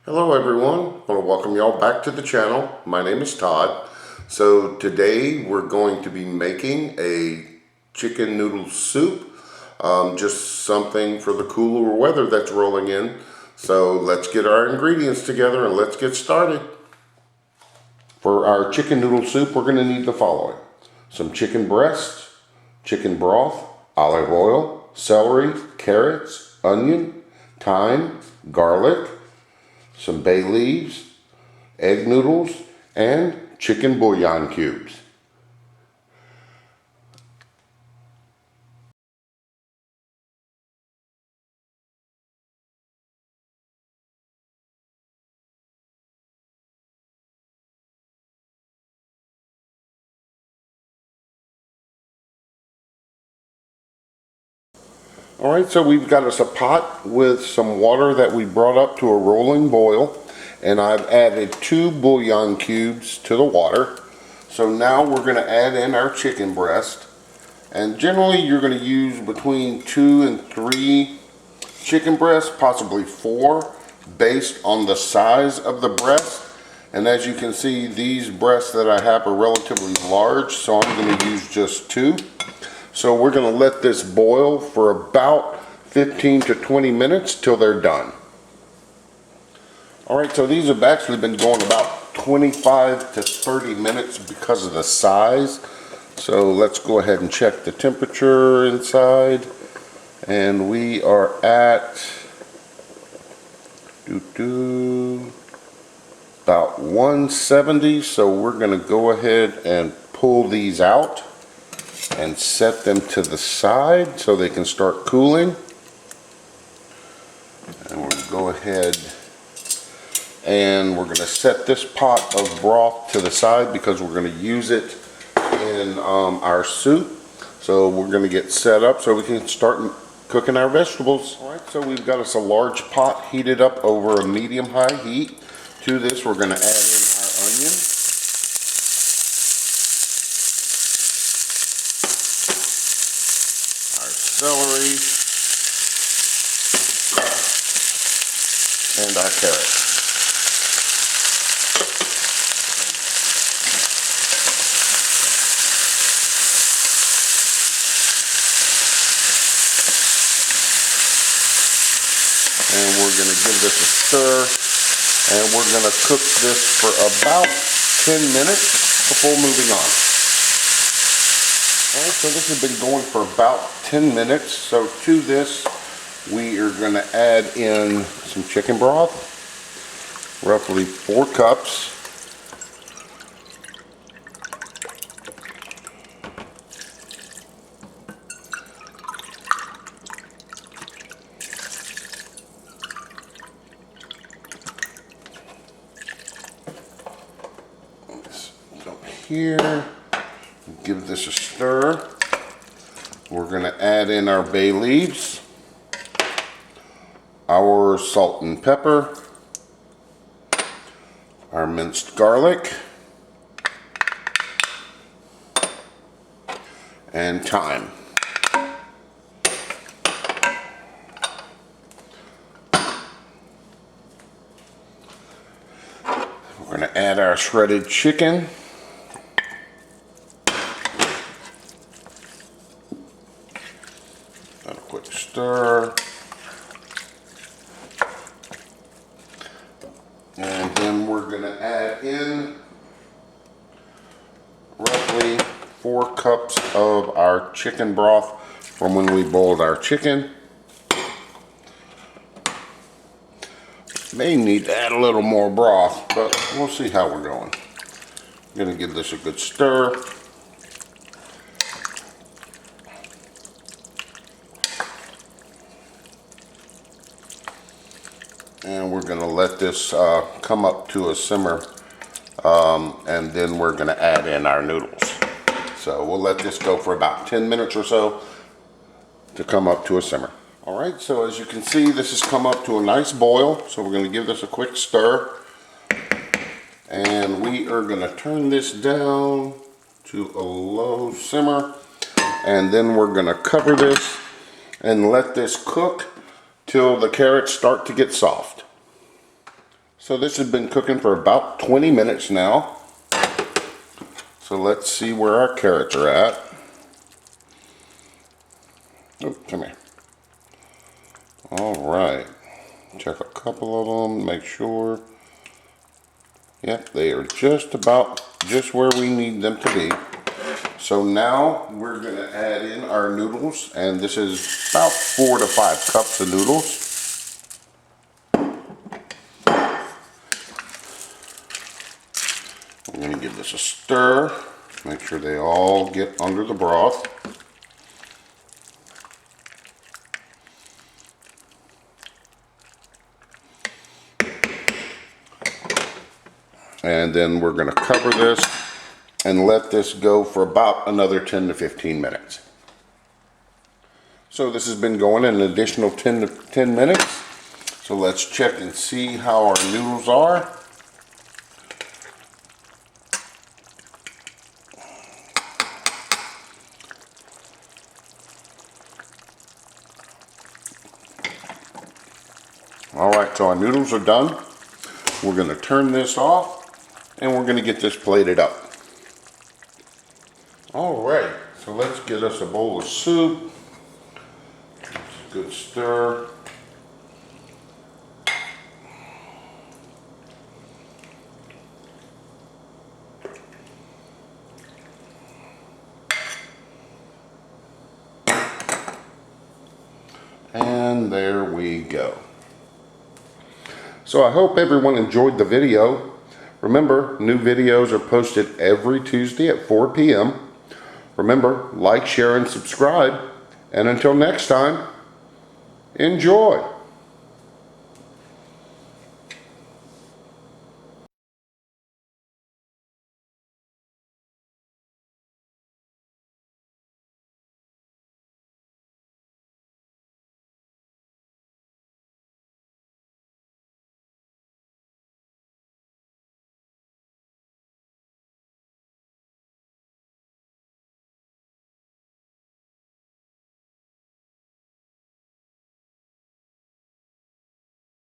Hello everyone, I want to welcome y'all back to the channel. My name is Todd. So today we're going to be making a chicken noodle soup. Just something for the cooler weather that's rolling in. So let's get our ingredients together and let's get started. For our chicken noodle soup we're going to need the following. Some chicken breast, chicken broth, olive oil, celery, carrots, onion, thyme, garlic, some bay leaves, egg noodles, and chicken bouillon cubes. Alright, so we've got us a pot with some water that we brought up to a rolling boil, and I've added 2 bouillon cubes to the water. So now we're going to add in our chicken breast, and generally you're going to use between 2 and 3 chicken breasts, possibly 4, based on the size of the breast. And as you can see, these breasts that I have are relatively large, so I'm going to use just 2. So we're going to let this boil for about 15 to 20 minutes till they're done. Alright, so these have actually been going about 25 to 30 minutes because of the size. So let's go ahead and check the temperature inside. And we are at about 170. So we're going to go ahead and pull these out and set them to the side so they can start cooling. And we're going to go ahead and we're going to set this pot of broth to the side because we're going to use it in our soup. So we're going to get set up so we can start cooking our vegetables. Alright, so we've got us a large pot heated up over a medium-high heat. To this we're going to add in our onion, our celery, and our carrots. And we're going to give this a stir, and we're going to cook this for about 10 minutes before moving on. Alright, so this has been going for about 10 minutes. So to this we are going to add in some chicken broth, roughly 4 cups. Here, give this a stir. We're going to add in our bay leaves, our salt and pepper, our minced garlic, and thyme. We're going to add our shredded chicken. A quick stir, and then we're going to add in roughly 4 cups of our chicken broth from when we boiled our chicken. May need to add a little more broth, but we'll see how we're going. I'm going to give this a good stir. And we're going to let this come up to a simmer, and then we're going to add in our noodles. So we'll let this go for about 10 minutes or so to come up to a simmer. Alright, so as you can see, this has come up to a nice boil, so we're going to give this a quick stir. And we are going to turn this down to a low simmer, and then we're going to cover this and let this cook till the carrots start to get soft. So this has been cooking for about 20 minutes now. So let's see where our carrots are at. Oh, come here. All right. Check a couple of them, make sure. Yep, they are just about just where we need them to be. So now we're going to add in our noodles, and this is about 4 to 5 cups of noodles. I'm going to give this a stir, make sure they all get under the broth. And then we're going to cover this and let this go for about another 10 to 15 minutes. So this has been going an additional 10 minutes. So let's check and see how our noodles are. Alright, so our noodles are done. We're going to turn this off and we're going to get this plated up. Alright, so let's get us a bowl of soup. Good stir. And there we go. So I hope everyone enjoyed the video. Remember, new videos are posted every Tuesday at 4 p.m. Remember, like, share, and subscribe. And until next time, enjoy.